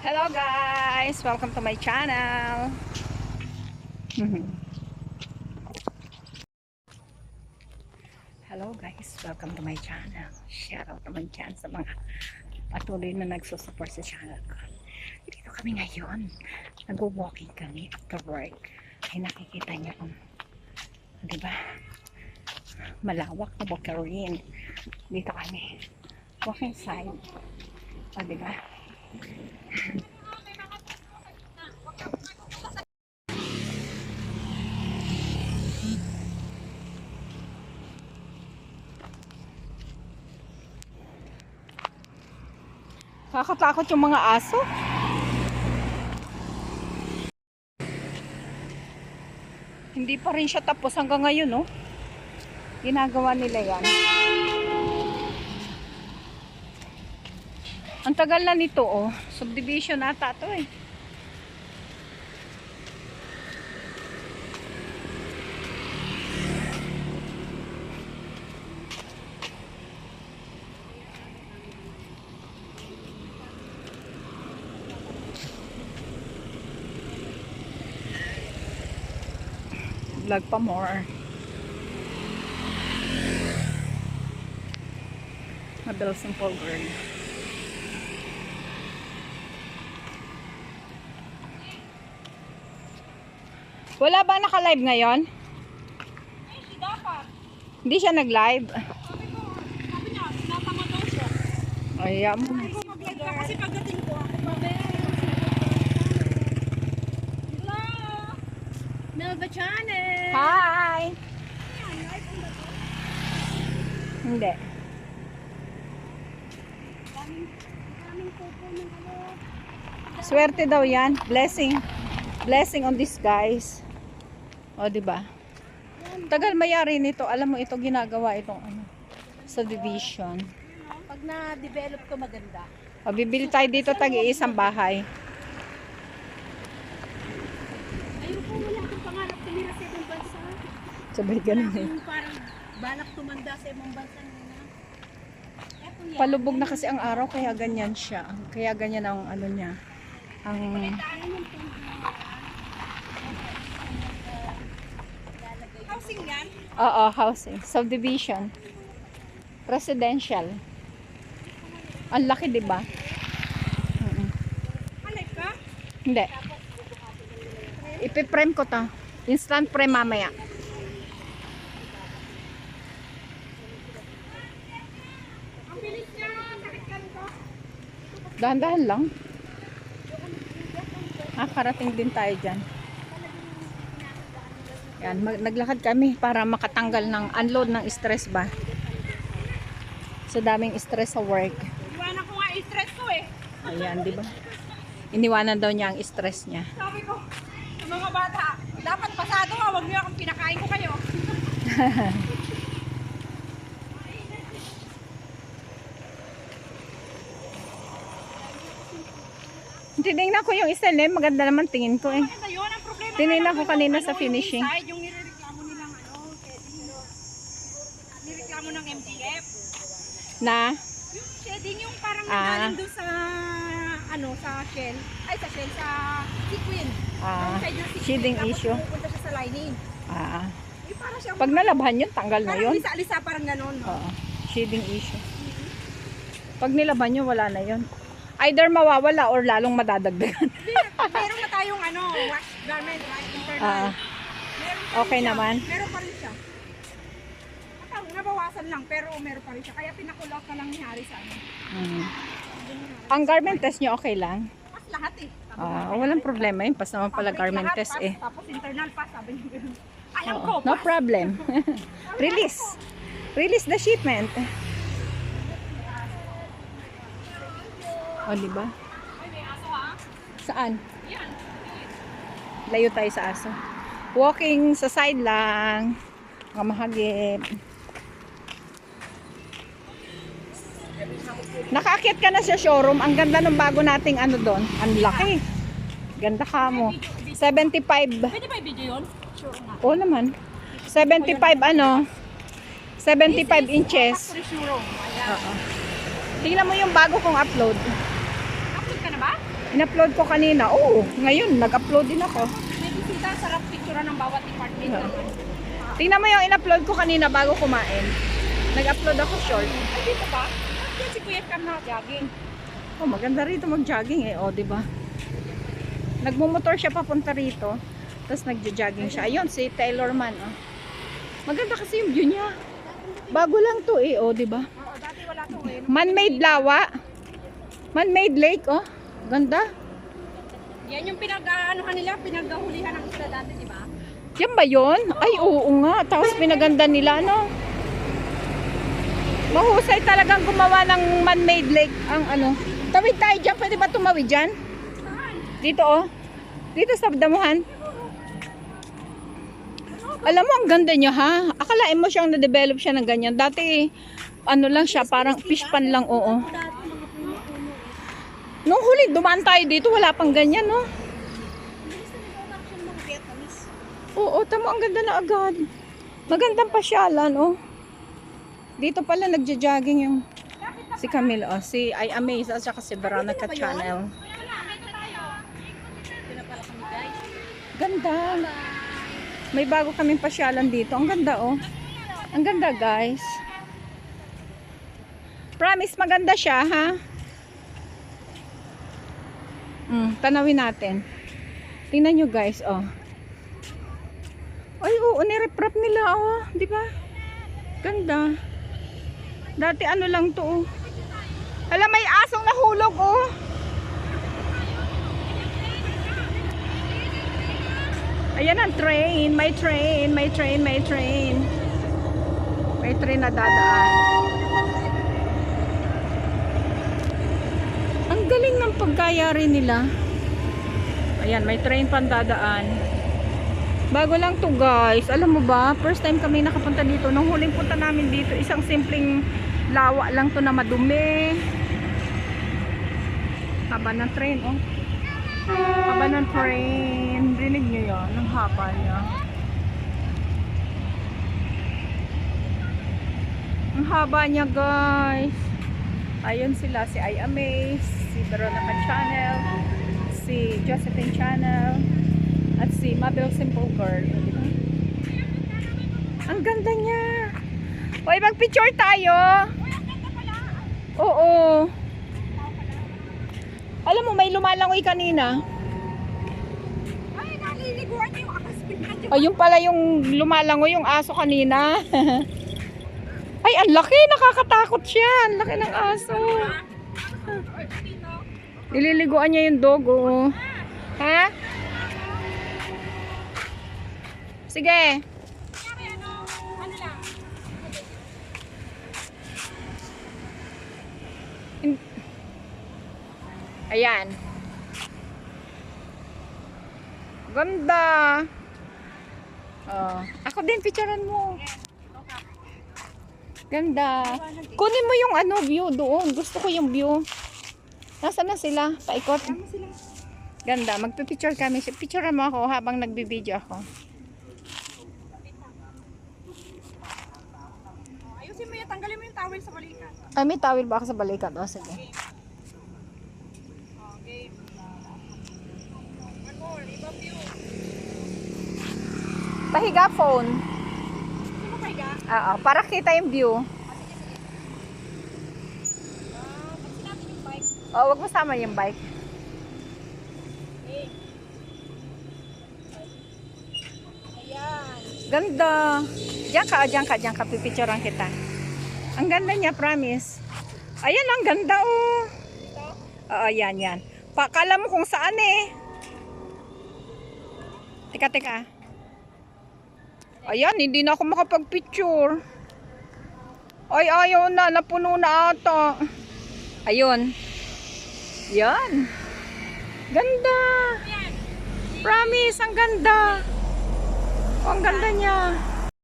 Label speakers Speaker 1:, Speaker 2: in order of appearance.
Speaker 1: Hello guys! Welcome to my channel. Hello guys! Welcome to my channel. Shout out naman dyan sa mga patuloy na nagsusupport sa channel ko. Dito kami ngayon. Nag-walking kami after work. Ay nakikita niyo kung diba? Malawak na Bocarin. Dito kami. Walking side. O diba? Nakakatakot yung mga aso. Hindi pa rin siya tapos hanggang ngayon, no? Ginagawa nila yan. Ang tagal na nito, oh. Subdivision ata to, eh. Vlog pa more. Mabel simple girl. Wala ba naka-live ngayon? Hindi siya nag-live.
Speaker 2: Sabi niya, natama daw siya.
Speaker 1: Ayan mo.
Speaker 2: Mag-live ka kasi pagdating ko ako, Mabel. Hello! Melva Channel!
Speaker 1: Hi! Hindi.
Speaker 2: Daming popo ng ano.
Speaker 1: Swerte daw yan. Blessing. Blessing on this guys. O, diba? Tagal mayari nito. Alam mo, ito ginagawa itong ano, subdivision.
Speaker 2: Pag na-develop ko maganda.
Speaker 1: O, bibili tayo dito tag-iisang bahay.
Speaker 2: Ayun po, wala akong pangarap tumira sa ibang bansa.
Speaker 1: Sabay ganun eh.
Speaker 2: Yung parang balak tumanda sa ibang bansa nila. Eto yan.
Speaker 1: Palubog na kasi ang araw, kaya ganyan siya. Kaya ganyan ang ano niya. Ang...
Speaker 2: Housing yan?
Speaker 1: Oo, housing. Subdivision. Residential. Ang laki, di ba?
Speaker 2: Alive ka?
Speaker 1: Hindi. Ipipreme ko to. Instant frame mamaya.
Speaker 2: Ang bilis niya, sakit ka nito.
Speaker 1: Dahan-dahan lang. Karating din tayo dyan. Yan, naglakad kami para makatanggal ng unload ng stress ba. Sa daming stress sa work.
Speaker 2: Iwanan ko nga stress ko eh.
Speaker 1: Ayan, di ba? Iniwanan daw niya ang stress niya.
Speaker 2: Sabi ko, sa mga bata, dapat pasado nga, wag niyo akong pinakain ko kayo.
Speaker 1: Tinignan ko yung isa eh. Maganda naman tingin ko eh.
Speaker 2: Maganda yun, ang problema.
Speaker 1: Tinignan ko
Speaker 2: yung
Speaker 1: kanina
Speaker 2: ano,
Speaker 1: sa finishing.
Speaker 2: Yung inside, yung nirereklamo nilang ano, shedding, nireklamo ng MDF.
Speaker 1: Na?
Speaker 2: Yung shedding, yung parang
Speaker 1: Ah.
Speaker 2: nagaling doon sa, ano, sa shell. Ay, sa shell, sa sequin. Outside ng sequin,
Speaker 1: Shedding
Speaker 2: tapos
Speaker 1: issue.
Speaker 2: pupunta siya sa lining. Yung parang siyang,
Speaker 1: Pag nalabhan yun, tanggal na
Speaker 2: parang
Speaker 1: yun.
Speaker 2: lisa-lisa, parang ganon. No?
Speaker 1: Shading issue. Pag nilaban nyo, wala na yun. Either mawawala or lalong madadagdagan.
Speaker 2: Meron na tayong ano, wax garment, right? Internal. Meron pa rin
Speaker 1: Okay
Speaker 2: siya.
Speaker 1: naman.
Speaker 2: Meron pa rin siya. Nabawasan lang, pero meron pa rin siya. Kaya pinakull out na lang ni Harry sa ano.
Speaker 1: Ang garment test nyo okay lang?
Speaker 2: Pas lahat eh.
Speaker 1: Walang problema yun. Pas naman pala
Speaker 2: Public
Speaker 1: garment
Speaker 2: lahat,
Speaker 1: test
Speaker 2: pas,
Speaker 1: eh.
Speaker 2: Tapos internal pa, sabi niyo gano'n. Alam
Speaker 1: Oo,
Speaker 2: ko,
Speaker 1: no
Speaker 2: pas.
Speaker 1: problem. Release. Release the shipment. O, diba?
Speaker 2: Ay, may aso ha?
Speaker 1: Saan?
Speaker 2: Yan.
Speaker 1: Layo tayo sa aso. Walking sa side lang. Mga mahagip. Nakaakyat ka na sa showroom. Ang ganda ng bago nating ano doon. Ang laki. Ganda ka mo. 75.
Speaker 2: Pwede ba i-video yun? Sure nga.
Speaker 1: Oo naman. 75 ano? 75 inches.
Speaker 2: Factory showroom. Ayan.
Speaker 1: Oo. Tingnan mo yung bago kong upload.
Speaker 2: Upload ka na ba?
Speaker 1: In-upload ko kanina. Oo, ngayon nag-upload din ako.
Speaker 2: May bisita, sarap picture ng bawat department naman.
Speaker 1: Tingnan mo yung in-upload ko kanina bago kumain. Nag-upload ako short.
Speaker 2: Ay, dito ba? Yan si Kuya Cam na jogging.
Speaker 1: Oh, maganda rito mag-jogging eh. Oh, di ba? Nagmumotor siya papunta rito. Tapos nagja-jogging siya. Ayun, si Taylor Man. Oh. Maganda kasi yung view niya. Bago lang to eh. Oh, di ba?
Speaker 2: Oo, dati wala to eh.
Speaker 1: Man-made lawa. Man-made lake. Oh, ganda.
Speaker 2: Yan yung pinag-aanohan nila, pinaghulihan ng isla dati, di ba?
Speaker 1: Yan ba yun? Ay, oo nga. Tapos pinaganda nila, no? Mahusay talagang gumawa ng man-made lake ang ano. Tawid tayo dyan. Pwede ba tumawid dyan? Dito, oh. Dito sa damuhan. Alam mo, ang ganda niya, ha? Akalain mo siyang na-develop siya ng ganyan. Dati, ano lang siya, parang fish pan lang, oo. Nung huli, dumaan tayo dito, wala pang ganyan, no? Oo, tamo, ang ganda na agad. Magandang pasyalan, oh. Dito pala nagja-jogging yung si Camille, oh. Si I Amaze at saka si Veronica Channel. Ganda. May bago kaming pasyalan dito. Ang ganda, oh. Ang ganda, guys. Promise, maganda siya, ha? Tanawin natin. Tingnan nyo, guys, oh. Ay, oo, nirep-rap nila, oh. Di ba? Ganda. Dati ano lang to, oh. Alam, may asong nahulog, oh. Ayan ang train. May train, may train, may train. May train na dadaan. Ang galing ng pagkayari nila. Ayan, may train pang dadaan. Bago lang to, guys. Alam mo ba, first time kami nakapunta dito. Nung huling punta namin dito, isang simpleng lawa lang to na madumi. Haba ng train, oh. Haba ng train. Rinig nyo yan, ang haba niya. Ang haba niya, guys. Ayun sila, si I Amaze, si Veronica Channel, si Josephine Channel, at si Mabel Simple Girl. Ang ganda niya. Hoy, mag-picture tayo. Oo. Alam mo, may lumalangoy kanina.
Speaker 2: Ay, naliliguan niyo yung akaspin na dyan.
Speaker 1: Ayun pala yung lumalangoy yung aso kanina. Ay, ang laki. Nakakatakot siya. Ang laki ng aso. Nililiguan niya yung dog, oh. Ha? Sige.
Speaker 2: Ano lang?
Speaker 1: Ayan. Ganda. Oh. Ako din, picturean mo. Ganda. Kunin mo yung ano, view doon. Gusto ko yung view. Nasaan na sila? Paikot. Ganda. Magpipicture kami. Picturean mo ako habang nagbibideo ako.
Speaker 2: Ayusin mo yan, tanggalin mo yung towel sa balikat.
Speaker 1: Ay, may towel ba ako sa balikat? O, sige.
Speaker 2: Okay. One more, iba view.
Speaker 1: Pahiga phone.
Speaker 2: Gusto mo pahiga?
Speaker 1: Oo, para kita yung view.
Speaker 2: Kasi natin yung bike.
Speaker 1: O, wag mo sama yung bike.
Speaker 2: Okay. Ayan.
Speaker 1: Ganda. Diyan ka. Pipicturean kita. Ang ganda niya, promise. Ayan, ang ganda, oh.
Speaker 2: Ito.
Speaker 1: Oo, yan. Pakala mo kung saan, eh. Teka. Ayan, hindi na ako makapag-picture. Ay, ayaw na. Napuno na ata. Ayun. Yan. Ganda.
Speaker 2: Ayan.
Speaker 1: Promise, ang ganda. Oh, ang ganda niya.